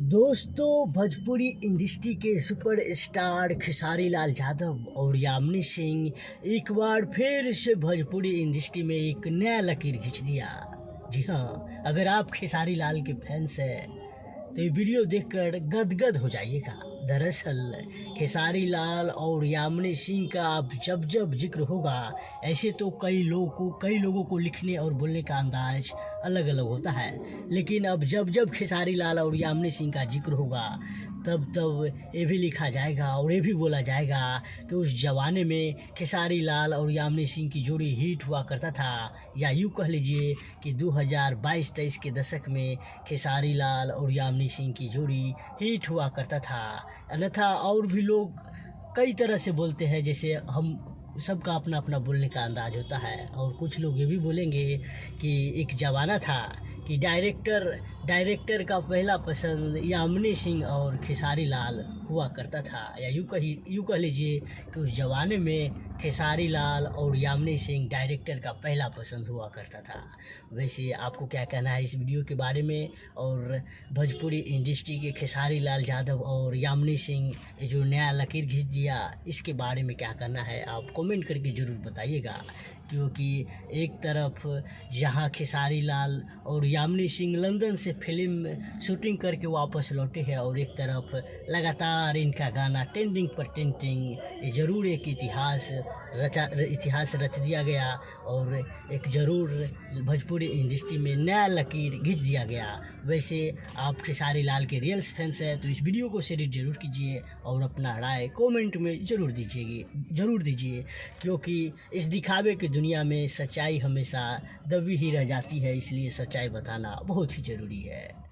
दोस्तों, भोजपुरी इंडस्ट्री के सुपरस्टार खेसारी लाल यादव और यामिनी सिंह एक बार फिर से भोजपुरी इंडस्ट्री में एक नया लकीर खींच दिया। जी हाँ, अगर आप खेसारी लाल के फैंस हैं तो ये वीडियो देखकर गदगद हो जाइएगा। दरअसल खेसारी लाल और यामिनी सिंह का अब जब जब जिक्र होगा, ऐसे तो कई लोगों को लिखने और बोलने का अंदाज अलग अलग होता है, लेकिन अब जब जब खेसारी लाल और यामिनी सिंह का जिक्र होगा तब तब ये भी लिखा जाएगा और ये भी बोला जाएगा कि उस ज़माने में खेसारी लाल और यामिनी सिंह की जोड़ी हिट हुआ करता था, या यूँ कह लीजिए कि 2022-23 के दशक में खेसारी लाल और यामिनी सिंह की जोड़ी हिट हुआ करता था। अन्यथा और भी लोग कई तरह से बोलते हैं, जैसे हम सबका अपना अपना बोलने का अंदाज होता है। और कुछ लोग ये भी बोलेंगे कि एक ज़माना था कि डायरेक्टर का पहला पसंद यामिनी सिंह और खेसारी लाल हुआ करता था, या यूँ कह लीजिए कि उस ज़माने में खेसारी लाल और यामिनी सिंह डायरेक्टर का पहला पसंद हुआ करता था। वैसे आपको क्या कहना है इस वीडियो के बारे में, और भोजपुरी इंडस्ट्री के खेसारी लाल यादव और यामिनी सिंह ये जो नया लकीर खींच दिया, इसके बारे में क्या कहना है आप कमेंट करके ज़रूर बताइएगा। क्योंकि एक तरफ जहां खेसारी लाल और यामिनी सिंह लंदन से फिल्म शूटिंग करके वापस लौटे हैं, और एक तरफ लगातार इनका गाना ट्रेंडिंग पर ट्रेंडिंग, ये ज़रूर एक इतिहास रच दिया गया और एक ज़रूर भोजपुरी इंडस्ट्री में नया लकीर खींच दिया गया। वैसे आप खेसारी लाल के रियल्स फैंस हैं तो इस वीडियो को शेयर ज़रूर कीजिए और अपना राय कमेंट में ज़रूर दीजिए, क्योंकि इस दिखावे की दुनिया में सच्चाई हमेशा दबी ही रह जाती है, इसलिए सच्चाई बताना बहुत ही ज़रूरी है।